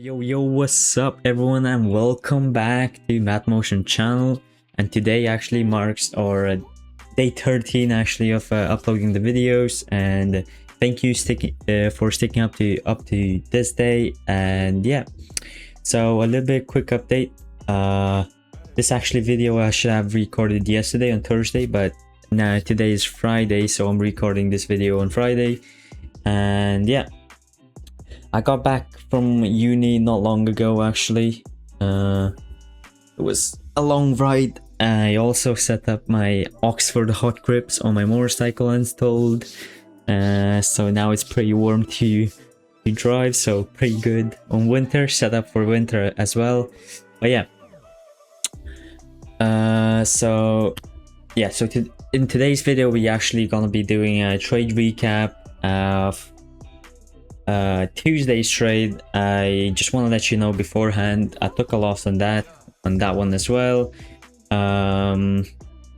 Yo, what's up everyone, and welcome back to mattmotion channel. And today actually marks our day 13 actually of uploading the videos, and thank you for sticking up to this day. And yeah, so a little bit quick update. This actually video I should have recorded yesterday on Thursday, but now today is Friday, so I'm recording this video on Friday. And yeah, I got back from uni not long ago actually. It was a long ride. I also set up my Oxford hot grips on my motorcycle installed. So now it's pretty warm to drive, so pretty good on winter, set up for winter as well. But yeah. In today's video we actually gonna be doing a trade recap of Tuesday's trade. I just want to let you know beforehand, I took a loss on that one as well, and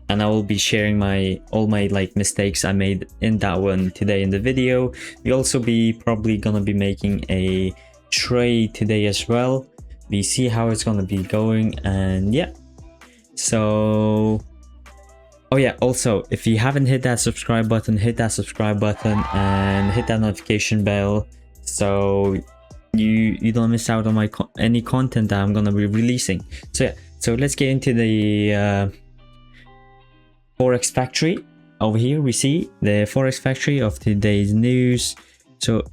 I will be sharing all my mistakes I made in that one today in the video. We also probably gonna be making a trade today as well. We see how it's gonna be going. And yeah, so oh yeah, also if you haven't hit that subscribe button, hit that subscribe button and hit that notification bell so you don't miss out on any content that I'm gonna be releasing. So yeah, so let's get into the Forex factory. Over here we see the Forex factory of today's news. So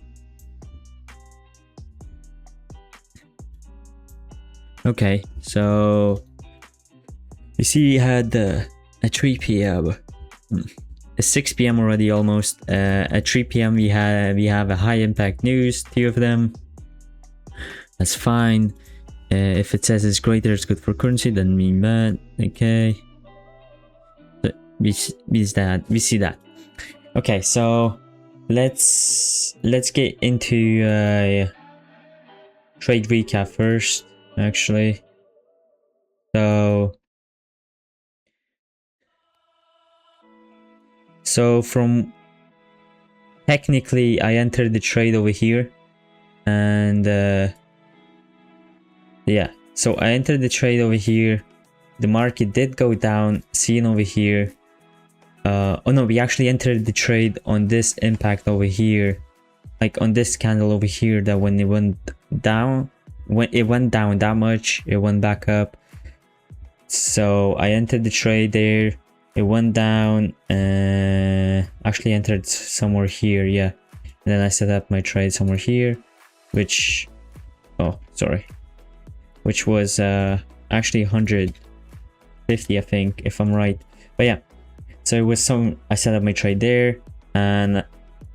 okay, so you see we had at 3 p.m. It's 6 p.m. already almost. At 3 p.m. we have a high impact news, 2 of them. That's fine. If it says it's greater, it's good for currency, then we bet. Okay. But we see that. Okay, so let's get into trade recap first, actually. So from technically I entered the trade over here, and yeah, so I entered the trade over here. The market did go down, seen over here. Oh no, we actually entered the trade on this impact over here, like on this candle over here, that when it went down, that much, it went back up. So I entered the trade there. It went down, actually entered somewhere here, yeah. And then I set up my trade somewhere here, which was actually 150, I think, if I'm right. But yeah, so it was I set up my trade there, and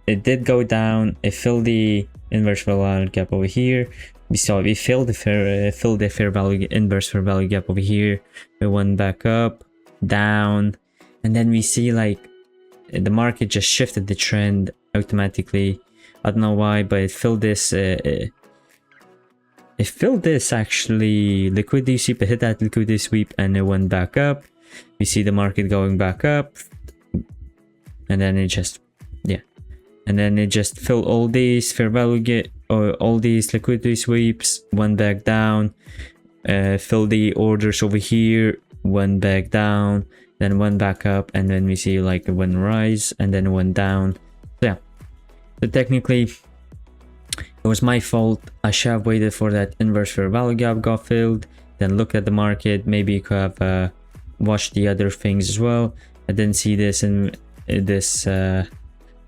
it did go down. It filled the inverse fair value gap over here. We filled the fair value inverse fair value gap over here. It went back up, down. And then we see like the market just shifted the trend automatically. I don't know why, but it filled this. It filled this actually liquidity sweep. It hit that liquidity sweep and it went back up. We see the market going back up, and then it just filled all these fair value all these liquidity sweeps, went back down, filled the orders over here, went back down, then went back up, and then we see like it went rise and then it went down. So yeah, so technically it was my fault. I should have waited for that inverse fair value gap got filled, then looked at the market. Maybe you could have watched the other things as well. I didn't see this, and this I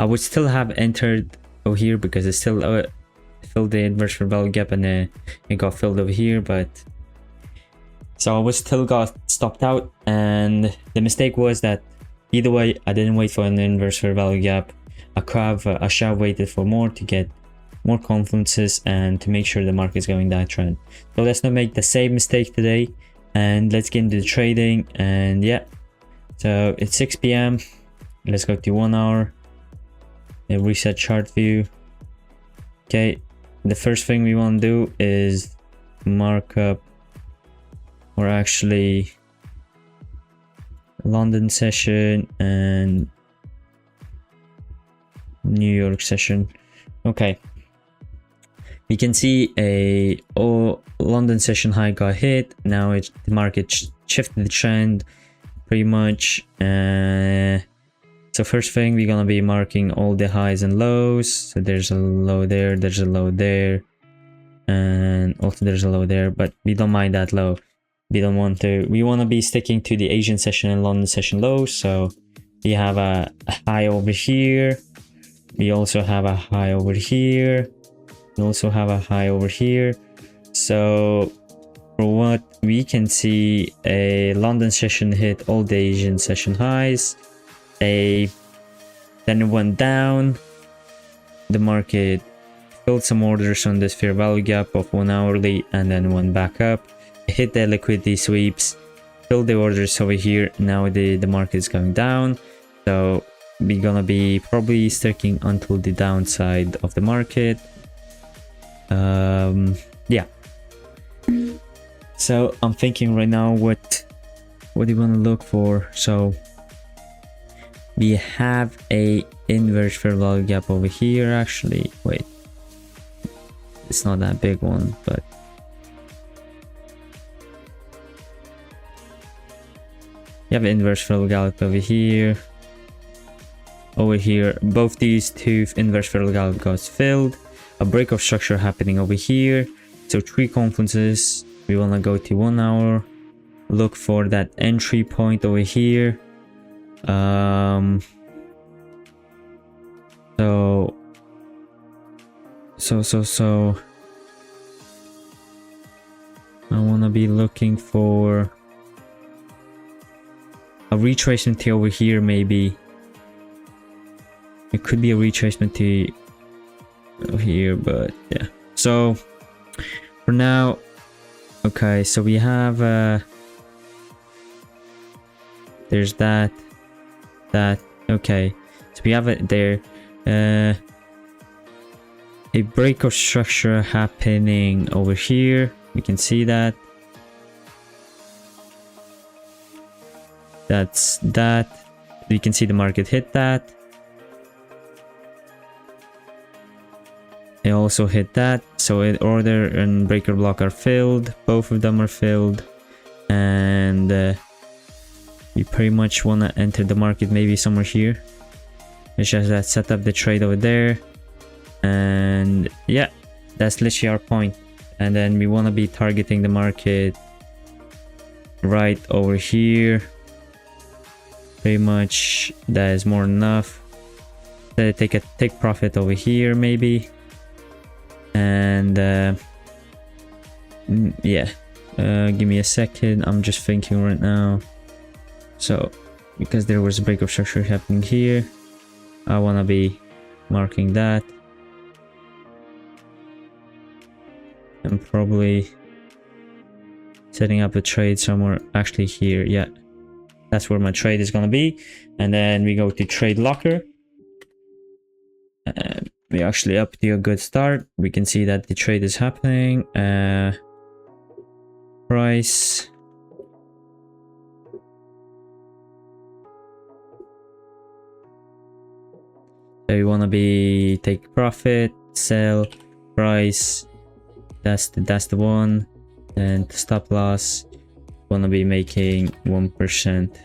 would still have entered over here because it still filled the inverse fair value gap, and it got filled over here. But so I was still got stopped out, and the mistake was that either way I didn't wait for an inverse fair value gap. I should have waited for more to get more confluences and to make sure the market is going that trend. So let's not make the same mistake today, and let's get into the trading. And yeah, so it's 6 p.m. let's go to 1 hour and reset chart view. Okay, the first thing we want to do is mark up, or actually London session and New York session. Okay, We can see a London session high got hit. Now the market shifted the trend pretty much. So first thing, we're gonna be marking all the highs and lows. So there's a low there, there's a low there, and also there's a low there, but we don't mind that low. We don't want to. We want to be sticking to the Asian session and London session lows. So we have a high over here. We also have a high over here. We also have a high over here. So for what we can see, a London session hit all the Asian session highs. Then it went down. The market filled some orders on this fair value gap of 1 hourly and then went back up. It hit the liquidity sweeps, filled the orders over here. Now the market is going down. So we're gonna be probably sticking until the downside of the market. Yeah. So I'm thinking right now what do you want to look for? So we have a inverse fair value gap over here. Actually, wait, it's not that big one, but you have an inverse fair value gap over here. Over here, both these two inverse fair value gap got filled. A break of structure happening over here. So 3 confluences. We want to go to 1 hour. Look for that entry point over here. So I want to be looking for a retracement to over here. Maybe it could be a retracement to over here, but yeah. So for now, okay, so we have there's that okay, so we have it there. A break of structure happening over here. We can see that. That's that. We can see the market hit that. It also hit that. So order and breaker block are filled. Both of them are filled. And we pretty much want to enter the market maybe somewhere here. It's just that set up the trade over there. And yeah, that's literally our point. And then we want to be targeting the market right over here. Pretty much that is more than enough. Take profit over here maybe. And yeah, give me a second. I'm just thinking right now. So because there was a break of structure happening here, I want to be marking that and probably setting up a trade somewhere actually here. Yeah, that's where my trade is going to be. And then we go to trade locker. And we're actually up to a good start. We can see that the trade is happening. Price. So you want to be take profit, sell, price. That's the one. And stop loss. Want to be making 1%.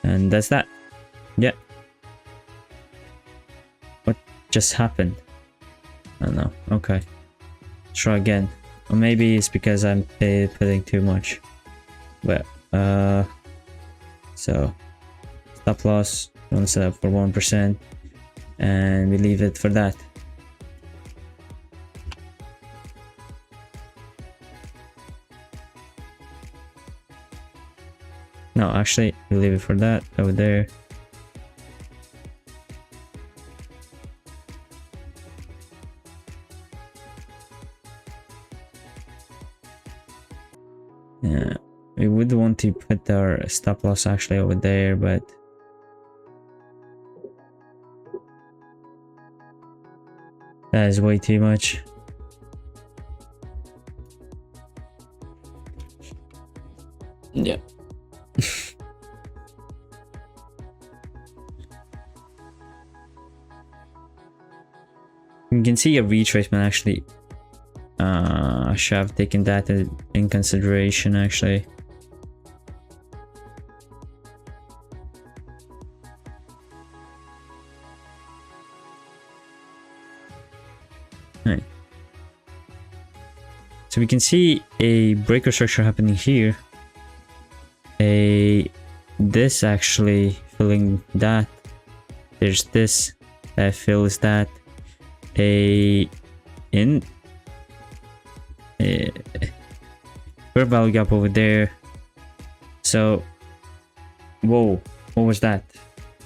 And that's that. Yeah. What just happened? I don't know. Okay. Try again. Or maybe it's because I'm putting too much. But so stop loss. You want to set up for 1%. And we leave it for that. No, actually, we leave it for that over there. Yeah, we would want to put our stop loss actually over there, but that is way too much. Yeah. we can see a retracement actually. I should have taken that in consideration actually. Right. So we can see a breaker structure happening here. This actually filling that. There's this that fills that. Fair value gap over there. So, whoa, what was that?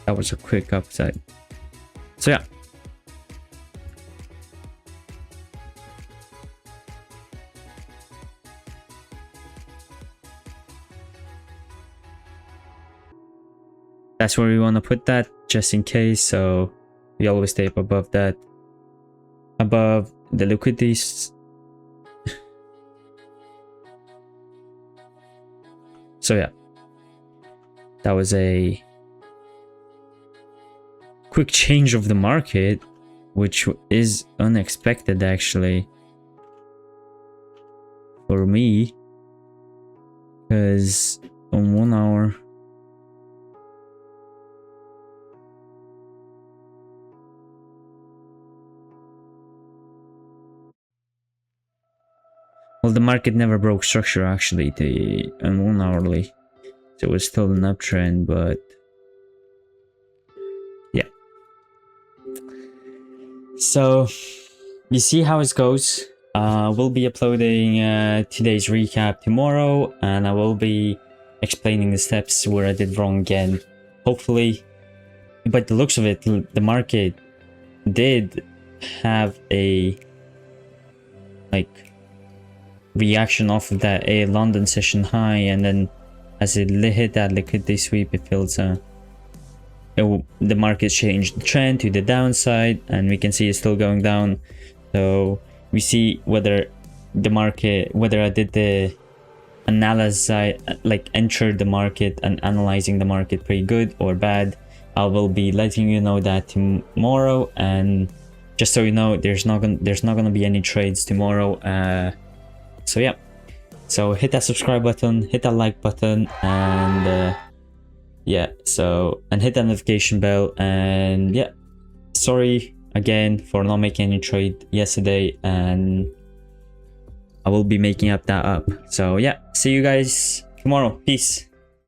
That was a quick upside. So yeah. That's where we want to put that, just in case. So we always stay up above that, above the liquidities. So yeah, that was a quick change of the market, which is unexpected actually for me, because on 1 hour well, the market never broke structure actually on 1 hourly, so it was still an uptrend, but yeah. So you see how it goes. We'll be uploading today's recap tomorrow, and I will be explaining the steps where I did wrong again, hopefully. But the looks of it, the market did have a reaction off of that London session high, and then as it hit that liquidity sweep, it feels the market changed the trend to the downside, and we can see it's still going down. So we see whether the market, whether I did the analysis, entered the market and analyzing the market pretty good or bad. I will be letting you know that tomorrow, and just so you know, there's not gonna be any trades tomorrow. So yeah, so hit that subscribe button, hit that like button, and yeah, so, and hit that notification bell. And yeah, sorry again for not making any trade yesterday, and I will be making that up. So yeah, see you guys tomorrow. Peace.